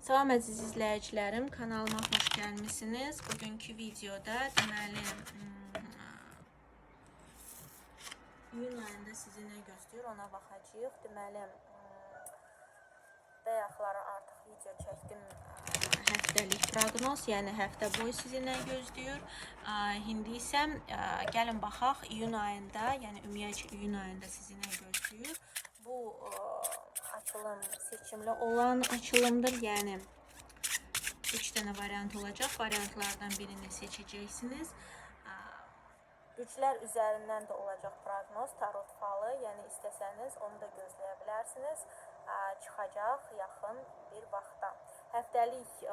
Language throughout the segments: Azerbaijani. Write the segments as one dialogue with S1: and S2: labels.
S1: Salam əziz izləyicilərim, kanalıma xoş gəlmisiniz. Bugünkü videoda deməli iyun ayında sizi nə gözləyir ona baxacağıq. Deməli bayaqları artıq video çəkdim. Həftəlik proqnoz, yəni həftə boyu sizi nə gözləyir. İndi isə gəlin baxaq iyun ayında, yəni ümumiyyətlə iyun ayında sizi nə gözləyir. Bu açılım seçimli olan açılımdır. Yəni 3 tane variant olacaq. Variantlardan birini seçəcəksiniz. Güclər üzərindən də olacaq proqnoz, tarot falı. Yəni istəsəniz onu da gözləyə bilərsiniz. Çıxacaq yaxın bir vaxtda. Həftəlik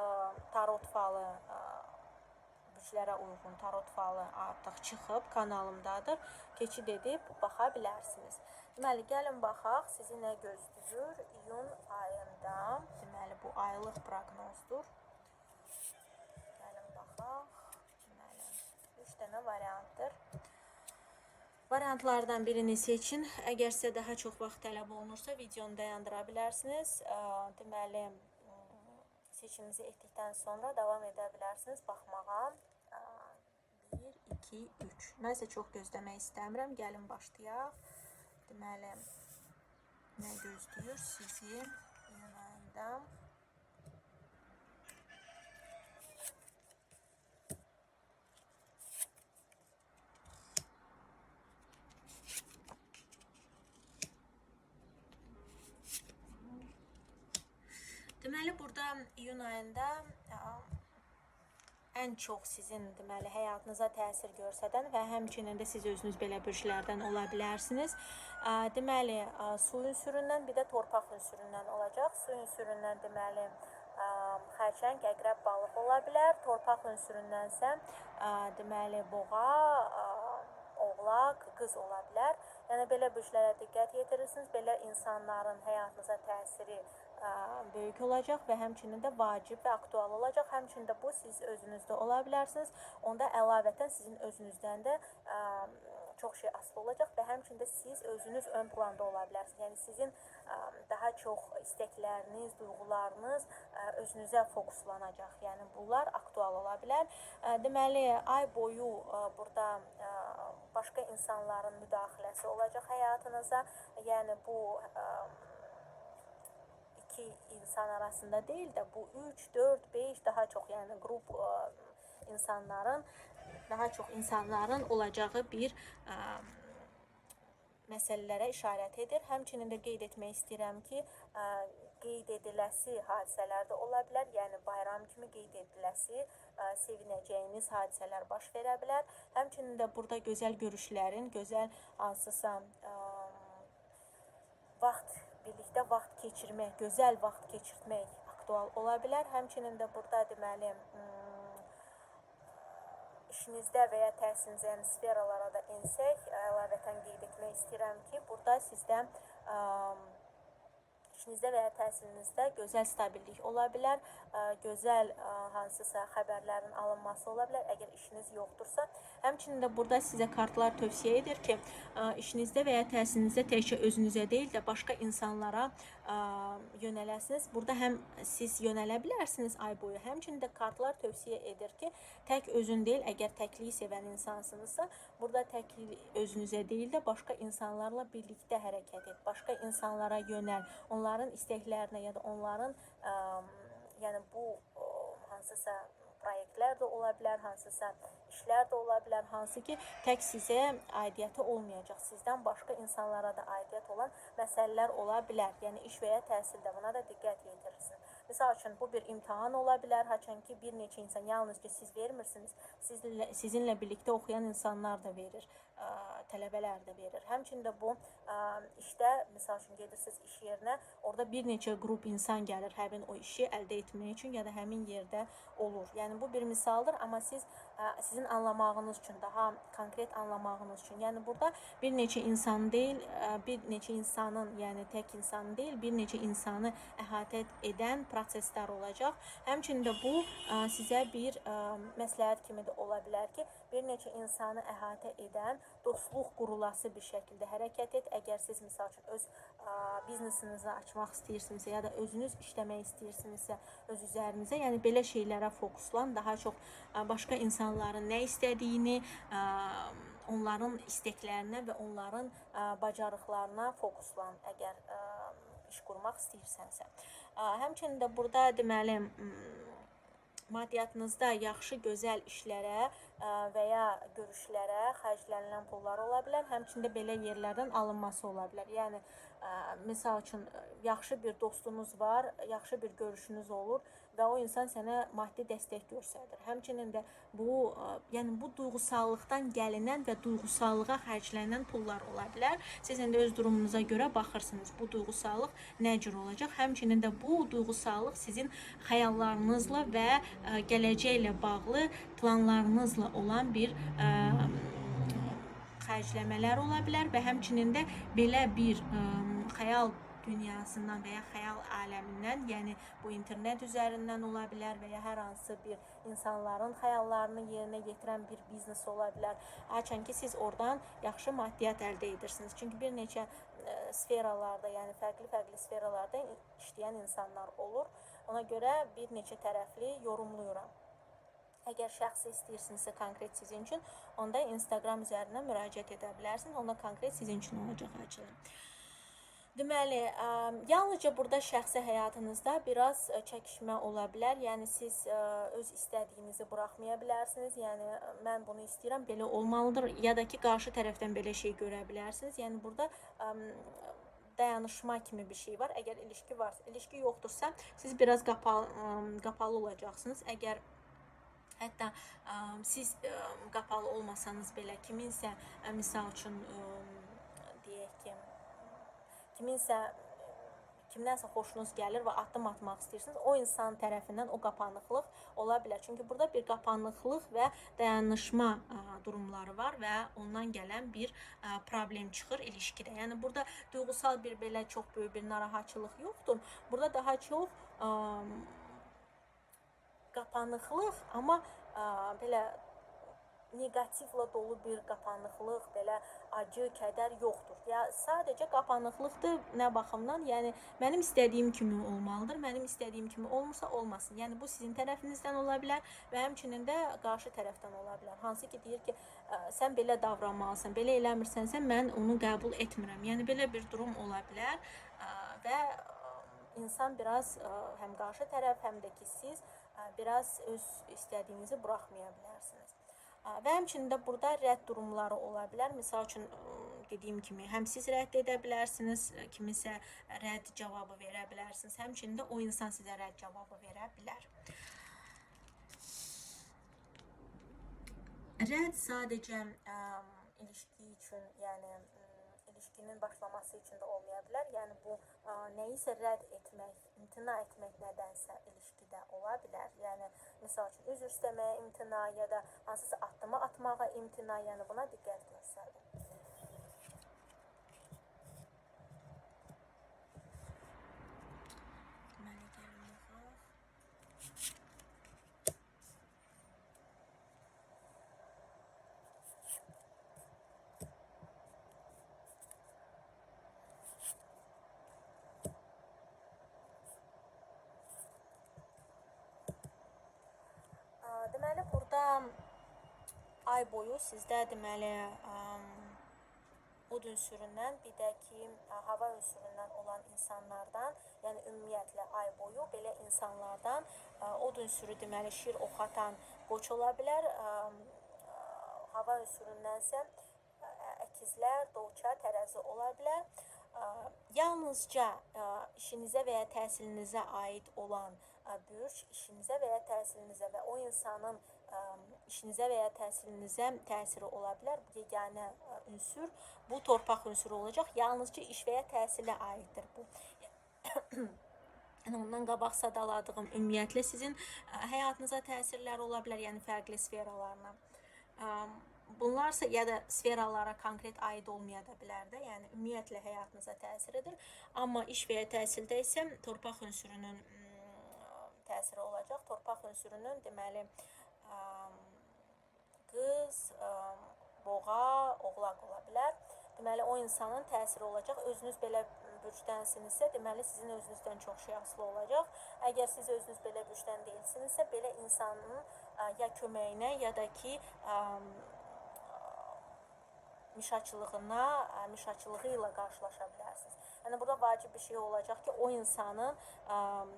S1: tarot falı, güclərə uyğun tarot falı artıq çıxıb, kanalımdadır. Keçid edib baxa bilərsiniz. Deməli, gəlin baxaq, sizi nə gözləyir iyun ayında. Deməli, bu aylıq proqnozdur. Gəlin baxaq. Deməli, 3 dənə variantdır. Variantlardan birini seçin. Əgər sizə daha çox vaxt tələb olunursa, videonu dayandıra bilərsiniz. Deməli, seçiminizi etdikdən sonra davam edə bilərsiniz baxmağa. 1, 2, 3. Mən isə çox gözləmək istəmirəm. Gəlin başlayaq. Deməli, nə gözləyir sizi iyun ayında? Deməli, burada iyun ayında ən çox sizin deməli həyatınıza təsir göstərən və həmçinin də siz özünüz belə bürclərdən ola bilərsiniz. Deməli, su ünsüründən, bir də torpaq ünsüründən olacaq. Su ünsüründən deməli xərçəng, əqrəb, balıq ola bilər. Torpaq ünsüründənsə deməli boğa, oğlaq, qız ola bilər. Yəni belə bürclərə diqqət yetirirsiniz. Belə insanların həyatınıza təsiri böyük olacaq və həmçinin də vacib və aktual olacaq. Həmçinin də bu siz özünüzdə ola bilərsiniz. Onda əlavətən sizin özünüzdən də çox şey asılı olacaq və həmçinin də siz özünüz ön planda ola bilərsiniz. Yəni sizin daha çox istəkləriniz, duyğularınız özünüzə fokuslanacaq. Yəni bunlar aktual ola bilər. Deməli, ay boyu burada başqa insanların müdaxiləsi olacaq həyatınıza. Yəni bu iki insan arasında deyil də bu 3, 4, 5 daha çox, yəni qrup insanların, daha çox insanların olacağı bir məsələlərə işarət edir. Həmçinin də qeyd etmək istəyirəm ki, qeyd ediləsi hadisələr də ola bilər. Yəni bayram kimi qeyd ediləsi, sevinəcəyiniz hadisələr baş verə bilər. Həmçinin də burada gözəl görüşlərin, gözəl hansısa birlikdə vaxt keçirmək, gözəl vaxt keçirmək aktual ola bilər. Həmçinin də burada deməli işinizdə və ya təhsilinizdə, yəni sferalara da ensək, əlavətən qeyd etmək istəyirəm ki, burada sizdə işinizdə və ya təhsilinizdə gözəl stabillik ola bilər, gözəl hansısa xəbərlərin alınması ola bilər, əgər işiniz yoxdursa. Həmçinin də burada sizə kartlar tövsiyə edir ki, işinizdə və ya təhsilinizdə təkcə özünüzə deyil də başqa insanlara yönələsiniz. Burada həm siz yönələ bilərsiniz ay boyu, həmçinin də kartlar tövsiyə edir ki, tək özün deyil, əgər təkliyi sevən insansınızsa, burada təkliyi özünüzə deyil də başqa insanlarla birlikdə hərəkət et, başqa insanlara yönəl, onların istəklərinə ya da onların yəni bu hansısa proyektlər də ola bilər, hansısa işlər də ola bilər, hansı ki tək sizə aidiyyəti olmayacaq, sizdən başqa insanlara da aidiyyət olan məsələlər ola bilər. Yəni iş və ya təhsildə buna da diqqət yetirirsiniz. Misal üçün bu bir imtahan ola bilər, haçan ki bir neçə insan, yalnız ki siz vermirsiniz, sizinlə birlikdə oxuyan insanlar da verir, tələbələr də verir. Həmçində bu işdə, misal üçün gedirsiniz iş yerinə, orada bir neçə qrup insan gəlir həmin o işi əldə etmək üçün ya da həmin yerdə olur. Yəni bu bir misaldır, amma sizin anlamağınız üçün, daha konkret anlamağınız üçün. Yəni burada bir neçə insan deyil, bir neçə insanın, yəni tək insan deyil, bir neçə insanı əhatə edən proseslər olacaq. Həmçinin də bu sizə bir məsləhət kimi də ola bilər ki, bir neçə insanı əhatə edən dostluq qurulası bir şəkildə hərəkət et. Əgər siz misal üçün öz biznesinizi açmaq istəyirsinizsə ya da özünüz işləmək istəyirsinizsə öz üzərinizə, yəni belə şeylərə fokuslan, daha çox başqa insanların nə istədiyini, onların isteklərinə və onların bacarıqlarına fokuslan, əgər iş qurmaq istəyirsənsə. Həmçinin də burada deməli maddiyyatınızda yaxşı, gözəl işlərə və ya görüşlərə xərclənilən pullar ola bilər. Həmçində belə yerlərdən alınması ola bilər. Yəni misal üçün yaxşı bir dostunuz var, yaxşı bir görüşünüz olur və o insan sənə maddi dəstək göstərir. Həmçinin də bu, yəni bu duyğusallıqdan gəlinən və duyğusallığa xərclənən pullar ola bilər. Siz indi öz durumunuza görə baxırsınız. Bu duyğusallıq nə cür olacaq? Həmçinin də bu duyğusallıq sizin xəyallarınızla və gələcəklə bağlı planlarınızla olan bir xərcləmələr ola bilər və həmçinin də belə bir xəyal dünyasından və ya xəyal aləmindən, yəni bu internet üzərindən ola bilər və ya hər hansı bir insanların xəyallarını yerinə yetirən bir biznes ola bilər. Hərçənd ki, siz oradan yaxşı maddiyyat əldə edirsiniz. Çünki bir neçə sferalarda, yəni fərqli sferalarda işləyən insanlar olur. Ona görə bir neçə tərəfli yorumluyuram. Əgər şəxsi istəyirsinizsə konkret sizin üçün, onda Instagram üzərindən müraciət edə bilərsiniz. Onda konkret sizin üçün olacaq açılım. Deməli, yalnızca burada şəxsi həyatınızda biraz çəkişmə ola bilər. Yəni siz öz istədiyinizi buraxmaya bilərsiniz. Yəni mən bunu istəyirəm, belə olmalıdır. Ya da ki, qarşı tərəfdən belə şey görə bilərsiniz. Yəni burada dayanışma kimi bir şey var. Əgər ilişki varsa, ilişki yoxdursa, siz biraz qapalı olacaqsınız. Əgər hətta siz qapalı olmasanız belə kiminsə, misal üçün deyək ki, kimdənsə xoşunuz gəlir və addım atmaq istəyirsiniz, o insan tərəfindən o qapanıqlıq ola bilər. Çünki burada bir qapanıqlıq və dayanışma durumları var və ondan gələn bir problem çıxır ilişkidə. Yəni burada duyğusal bir belə çox böyük bir narahatçılıq yoxdur. Burada daha çox qapanıqlıq, amma belə negativlə dolu bir qapanıqlıq, belə acı, kədər yoxdur. Ya sadəcə qapanıqlıqdır nə baxımdan? Yəni mənim istədiyim kimi olmalıdır. Mənim istədiyim kimi olmasa olmasın. Yəni bu sizin tərəfinizdən ola bilər və həmçinin də qarşı tərəfdən ola bilər. Hansı ki deyir ki, sən belə davranmalısan, belə eləmirsənsə mən onu qəbul etmirəm. Yəni belə bir durum ola bilər və insan biraz həm qarşı tərəf, həm də ki siz biraz öz istədiyinizi buraxmaya bilərsiniz. Və həmçinin də burada rədd durumları ola bilər. Misal üçün dediyim kimi, həm siz rədd edə bilərsiniz, kimisə rədd cavabı verə bilərsiniz. Həmçinin də o insan sizə rədd cavabı verə bilər. Rədd sadəcə ilişki üçün, yəni ilişkinin başlaması üçün də olmaya bilər. Yəni bu nəyisə rədd etmək, imtina etmək nədənsə ilişkidə ola bilər. Yəni misal üçün üzr istəməyə imtina ya da hansısa addımı atmağa imtina, yəni buna diqqət göstərin. Deməli, burada ay boyu sizdə deməli od ünsüründən, bir də ki, hava ünsüründən olan insanlardan, yəni ümumiyyətlə ay boyu belə insanlardan od ünsürü deməli şir oxatan qoç ola bilər. Hava ünsüründənsə əkizlər, dovça, tərəzi ola bilər. Yalnızca işinizə və ya təhsilinizə aid olan bürc, işinizə və ya təhsilinizə və o insanın işinizə və ya təhsilinizə təsiri ola bilər. Yeganə ünsür bu torpaq ünsürü olacaq. Yalnızca iş və ya təhsilə aiddir bu. Ondan qabaq sadaladığım ümumiyyətlə sizin həyatınıza təsirlər ola bilər, yəni fərqli sferalarına. Bunlarsa ya da sferalara konkret aid olmaya da bilər də, yəni ümumiyyətlə həyatınıza təsir edir. Amma iş və ya təhsildə isə torpaq ünsürünün təsiri olacaq. Torpaq ünsürünün deməli qız, boğa, oğlaq ola bilər. Deməli, o insanın təsiri olacaq. Özünüz belə bürcdənsinizsə, deməli, sizin özünüzdən çox şey asılı olacaq. Əgər siz özünüz belə bürcdən deyilsinizsə, belə insanın ya köməyinə, ya da ki, mişaçılığı ilə qarşılaşa bilərsiniz. Yəni, burada vacib bir şey olacaq ki, o insanın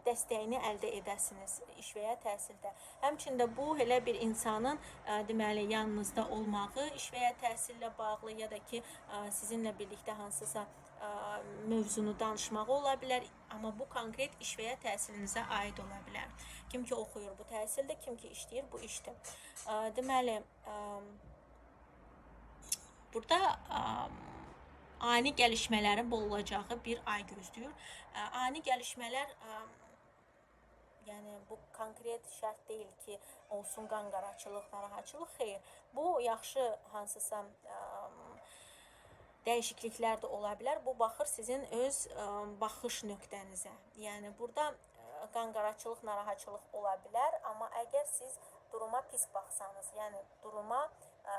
S1: dəstəyini əldə edəsiniz iş və ya təhsildə. Həmçində bu, elə bir insanın deməli, yanınızda olmağı, iş və ya təhsillə bağlı, ya da ki, sizinlə birlikdə hansısa mövzunu danışmağı ola bilər, amma bu konkret iş və ya təhsilinizə aid ola bilər. Kim ki oxuyur bu təhsildə, kim ki işləyir bu işdir. Deməli, burada ani gəlişmələrin bol olacağı bir ay gözləyir. Ani gəlişmələr, yəni bu konkret şərt deyil ki, olsun qanqaraçılıq, narahatçılıq, xeyr. Bu yaxşı hansısa dəyişikliklər də ola bilər. Bu baxır sizin öz baxış nöqtənizə. Yəni burada qanqaraçılıq, narahatçılıq ola bilər, amma əgər siz duruma pis baxsanız, yəni duruma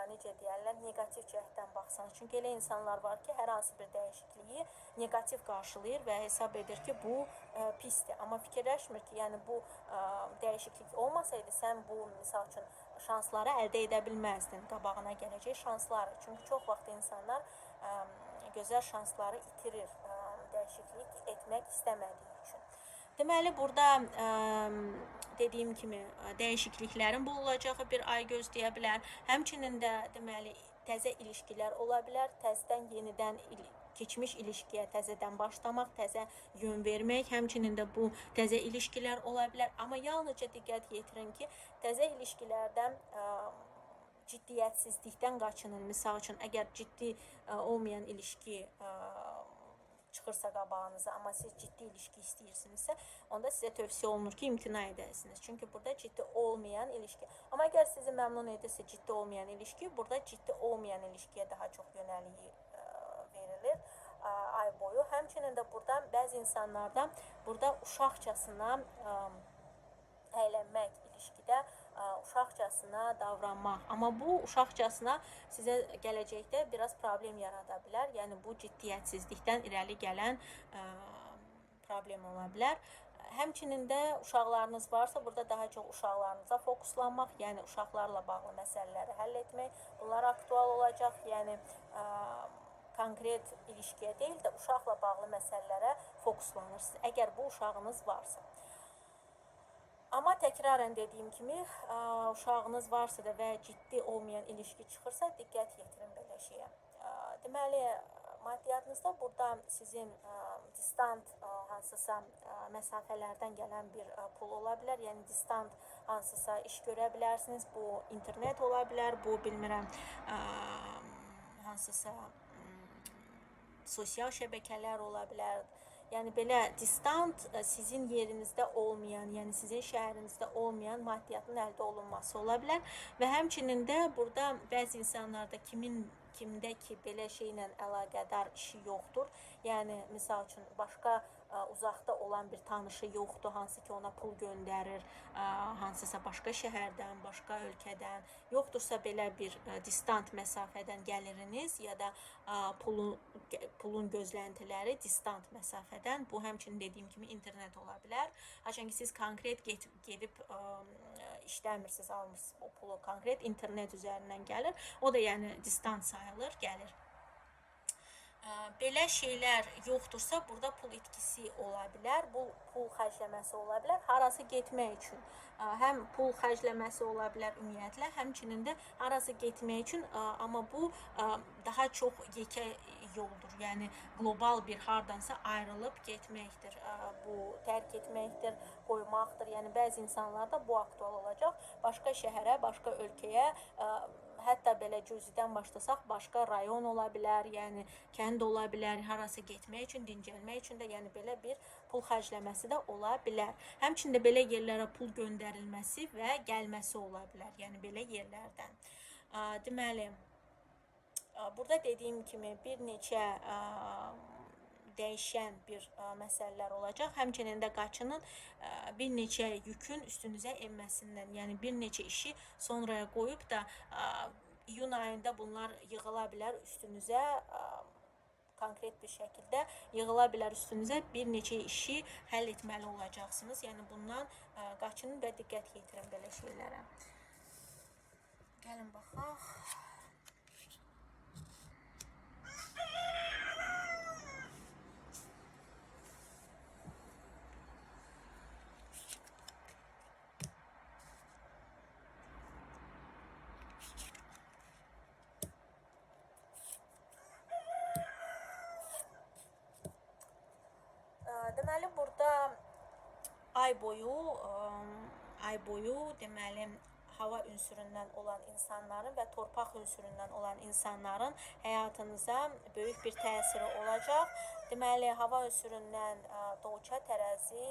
S1: necə deyərlər, negativ cəhətdən baxsanız. Çünki elə insanlar var ki, hər hansı bir dəyişikliyi negativ qarşılayır və hesab edir ki, bu pisdir. Amma fikirləşmir ki, yəni bu dəyişiklik olmasaydı, sən bu, misal üçün, şansları əldə edə bilməzdin, qabağına gələcək şansları. Çünki çox vaxt insanlar gözəl şansları itirir, dəyişiklik etmək istəmədiyi üçün. Deməli, burada dediyim kimi dəyişikliklərin bol olacağı bir ay gözləyə bilər. Həmçinin də deməli təzə ilişkilər ola bilər. Təzədən yenidən keçmiş ilişkiyə təzədən başlamaq, təzə yön vermək, həmçinin də bu təzə ilişkilər ola bilər. Amma yalnızca diqqət yetirin ki, təzə ilişkilərdən ciddiyyətsizlikdən qaçının. Misal üçün, əgər ciddi olmayan ilişki çıxırsa qabağınıza, amma siz ciddi ilişki istəyirsinizsə, onda sizə tövsiyə olunur ki, imtina edəsiniz. Çünki burada ciddi olmayan ilişki. Amma əgər sizi məmnun edirsə ciddi olmayan ilişki, burada ciddi olmayan ilişkiyə daha çox yönəliyi verilir ay boyu. Həmçinin də burada bəzi insanlarda burada uşaqcasına əylənmək ilişkidə, uşaqcasına davranmaq. Amma bu uşaqcasına sizə gələcəkdə biraz problem yarada bilər. Yəni bu ciddiyyətsizlikdən irəli gələn problem ola bilər. Həmçinin də uşaqlarınız varsa, burada daha çox uşaqlarınıza fokuslanmaq, yəni uşaqlarla bağlı məsələləri həll etmək. Bunlar aktual olacaq. Yəni konkret ilişkiyə deyil də uşaqla bağlı məsələlərə fokuslanırsınız, əgər bu uşağınız varsa. Amma təkrarən dediyim kimi, uşağınız varsa da və ciddi olmayan ilişki çıxırsa, diqqət yetirin belə şeyə. Deməli, maddiyyatınızda burada sizin distant hansısa məsafələrdən gələn bir pul ola bilər. Yəni, distant hansısa iş görə bilərsiniz. Bu internet ola bilər, bu bilmirəm hansısa sosial şəbəkələr ola bilər. Yəni, belə distant sizin yerinizdə olmayan, yəni sizin şəhərinizdə olmayan maddiyyatın əldə olunması ola bilər. Və həmçinin də burada bəzi insanlarda kimdə ki, belə şeylə əlaqədar işi yoxdur. Yəni, misal üçün, başqa uzaqda olan bir tanışı yoxdur, hansı ki ona pul göndərir, hansısa başqa şəhərdən, başqa ölkədən, yoxdursa belə bir distant məsafədən gəliriniz ya da pulun gözləntiləri distant məsafədən, bu həmçinin dediyim kimi internet ola bilər. Çünki siz konkret gedib işləmirsiniz, almışsınız o pulu, konkret internet üzərindən gəlir, o da yəni distant sayılır, gəlir. Belə şeylər yoxdursa, burada pul itkisi ola bilər, bu pul xərcləməsi ola bilər, harası getmək üçün. Həm pul xərcləməsi ola bilər ümumiyyətlə, həmçinin də harası getmək üçün, amma bu daha çox yekə yoldur, yəni qlobal bir hardansa ayrılıb getməkdir, bu tərk etməkdir, qoymaqdır. Yəni bəzi insanlarda bu aktual olacaq, başqa şəhərə, başqa ölkəyə, hətta belə cüzidən başlasaq, başqa rayon ola bilər, yəni kənd ola bilər, harası getmək üçün, dincəlmək üçün də, yəni belə bir pul xərcləməsi də ola bilər. Həmçində belə yerlərə pul göndərilməsi və gəlməsi ola bilər, yəni belə yerlərdən. Deməli, burada dediyim kimi bir neçə dəyişən bir məsələlər olacaq. Həmçinin də Qaçının bir neçə yükün üstünüzə enməsindən, yəni bir neçə işi sonraya qoyub da iyun ayında bunlar yığıla bilər üstünüzə, konkret bir şəkildə yığıla bilər üstünüzə, bir neçə işi həll etməli olacaqsınız. Yəni bundan qaçının və diqqət yetirin belə şeylərə. Gəlin baxaq. Deməli burada ay boyu deməli hava ünsüründən olan insanların və torpaq ünsüründən olan insanların həyatınıza böyük bir təsiri olacaq. Deməli hava ünsüründən Doğuça, Tərəzi,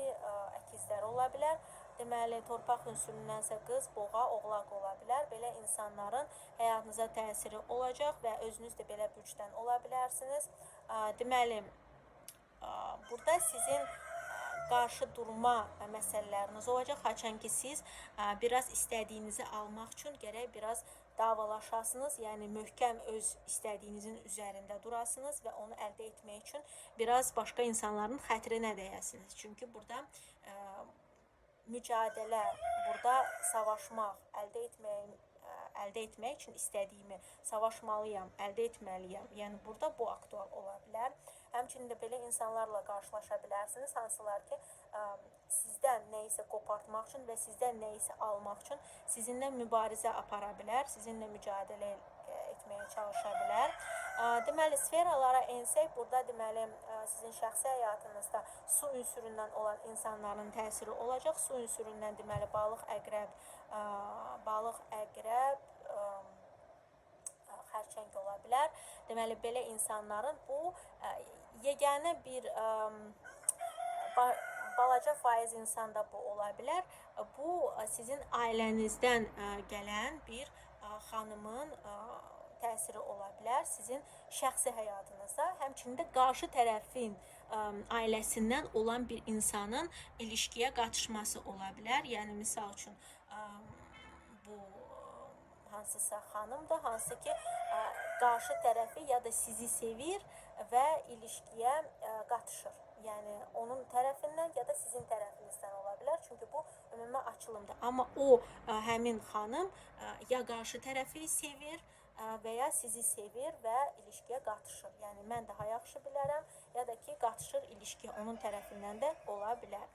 S1: əkizlər ola bilər. Deməli torpaq ünsüründənsə qız, boğa, oğlaq ola bilər. Belə insanların həyatınıza təsiri olacaq və özünüz də belə bürcdən ola bilərsiniz. Deməli burada sizin qarşı durma məsələləriniz olacaq. Haçan ki siz biraz istədiyinizi almaq üçün gərək biraz davalaşasınız. Yəni möhkəm öz istədiyinizin üzərində durasınız və onu əldə etmək üçün biraz başqa insanların xətrinə dəyəsiniz. Çünki burada mücadilə, burada savaşmaq, əldə etmək üçün istədiyimi savaşmalıyam, əldə etməliyəm. Yəni burada bu aktual ola bilər. Həmçinin də belə insanlarla qarşılaşa bilərsiniz, hansılar ki, sizdən nəyisə qopartmaq üçün və sizdən nəyisə almaq üçün sizinlə mübarizə apara bilər, sizinlə mücadilə etməyə çalışa bilər. Deməli, sferalara ensək, burada deməli sizin şəxsi həyatınızda su ünsüründən olan insanların təsiri olacaq. Su ünsüründən deməli balıq, əqrəb, xərçəng ola bilər. Deməli, belə insanların bu yeganə bir balaca faiz insanda bu ola bilər. Bu sizin ailənizdən gələn bir xanımın təsiri ola bilər sizin şəxsi həyatınızda. Həmçinin də qarşı tərəfin ailəsindən olan bir insanın ilişkiyə qatışması ola bilər. Yəni misal üçün bu hansısa xanımdır, hansı ki qarşı tərəfi ya da sizi sevir və ilişkiyə qatışır. Yəni onun tərəfindən ya da sizin tərəfinizdən ola bilər. Çünki bu ümumi açılımdır. Amma o həmin xanım ya qarşı tərəfi sevir və ya sizi sevir və ilişkiyə qatışır. Yəni mən daha yaxşı bilərəm ya da ki qatışır ilişkiyə onun tərəfindən də ola bilər.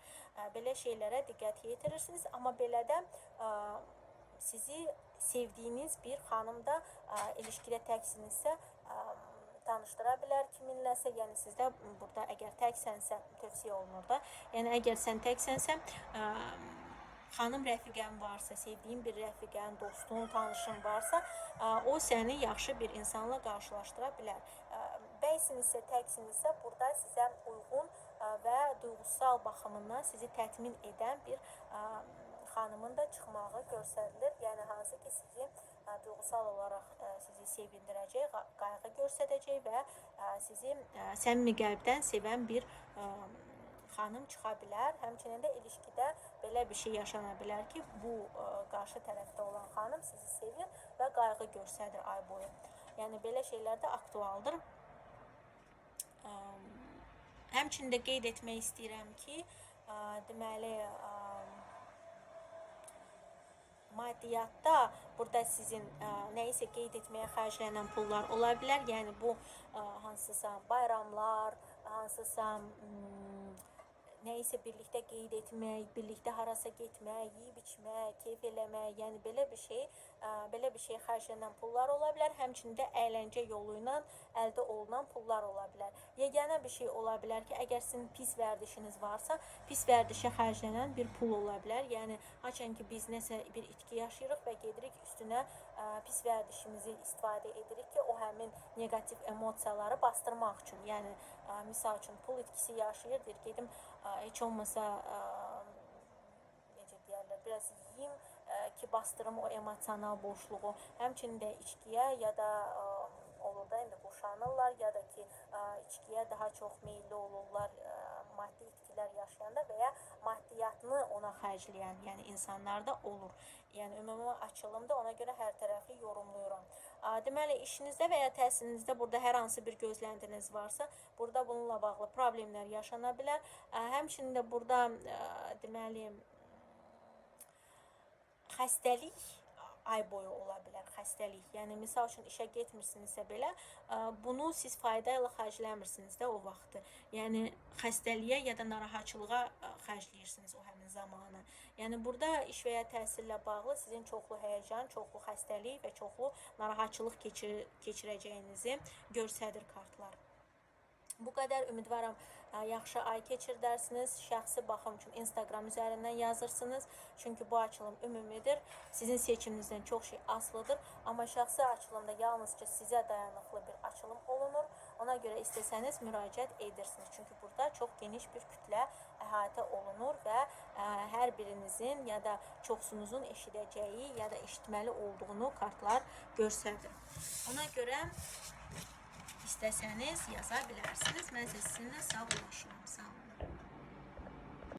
S1: Belə şeylərə diqqət yetirirsiniz. Amma belə də sizi sevdiyiniz bir xanım da ilişkidə təksinizsə tanışdıra bilər kiminləsə. Yəni sizdə burada əgər təksənsə tövsiyə olunur da. Yəni əgər sən təksənsə, xanım rəfiqən varsa, sevdiyin bir rəfiqən, dostun, tanışın varsa, o səni yaxşı bir insanla qarşılaşdıra bilər. Bəysinizsə, təksinizsə, burada sizə uyğun və duyğusal baxımından sizi təmin edən bir xanımın da çıxmağı göstərilir. Yəni hansı ki sizi duyğusal olaraq sizi sevindirəcək, qayğı göstərəcək və sizi səmimi qəlbdən sevən bir xanım çıxa bilər. Həmçinin də ilişkidə belə bir şey yaşana bilər ki, bu qarşı tərəfdə olan xanım sizi sevir və qayğı göstərir ay boyu. Yəni belə şeylər də aktualdır. Həmçinin də qeyd etmək istəyirəm ki, deməli maddiyyatda burada sizin nəyisə qeyd etməyə xərclənən pullar ola bilər. Yəni bu hansısa bayramlar, hansısa nəyisə birlikdə qeyd etmək, birlikdə harasa getmək, yeyib içmək, keyf eləmək, yəni belə bir şey xərclənən pullar ola bilər. Həmçinin də əyləncə yolu ilə əldə olunan pullar ola bilər. Yeganə bir şey ola bilər ki, əgər sizin pis vərdişiniz varsa, pis vərdişə xərclənən bir pul ola bilər. Yəni haçan ki biz nəsə bir itki yaşayırıq və gedirik üstünə pis vərdişimizi istifadə edirik ki, o həmin negativ emosiyaları bastırmaq üçün. Yəni misal üçün pul itkisi yaşayır, deyir gedim heç olmasa necə deyərlər, biraz yiyeyim ki bastırım o emosional boşluğu. Həmçinin də içkiyə ya da olur da indi bu boşanırlar, ya da ki içkiyə daha çox meyilli olurlar maddi itkilər yaşayanda və ya maddiyyatını ona xərcləyən, yəni insanlar da olur. Yəni ümumi açılımda ona görə hər tərəfli yorumlayıram. Deməli, işinizdə və ya təhsilinizdə burada hər hansı bir gözləntiniz varsa, burada bununla bağlı problemlər yaşana bilər. Həmçinin də burada deməli, xəstəlik ay boyu ola bilər, xəstəlik. Yəni misal üçün işə getmirsinizsə belə, bunu siz fayda ilə xərcləmirsiniz də o vaxtı. Yəni xəstəliyə ya da narahatçılığa xərcləyirsiniz o həmin zamanı. Yəni burada iş və ya təhsillə bağlı sizin çoxlu həyəcan, çoxlu xəstəlik və çoxlu narahatçılıq keçirəcəyinizi göstərir kartlar. Bu qədər, ümidvaram yaxşı ay keçirdərsiniz. Şəxsi baxım üçün Instagram üzərindən yazırsınız. Çünki bu açılım ümumidir. Sizin seçiminizdən çox şey asılıdır. Amma şəxsi açılımda yalnızca sizə dayanıqlı bir açılım olunur. Ona görə istəsəniz müraciət edirsiniz. Çünki burada çox geniş bir kütlə əhatə olunur və hər birinizin ya da çoxsunuzun eşidəcəyi ya da eşitməli olduğunu kartlar göstərir. Ona görə İstəsəniz yaza bilərsiniz. Mən sizinlə sağollaşıram. Sağ olun.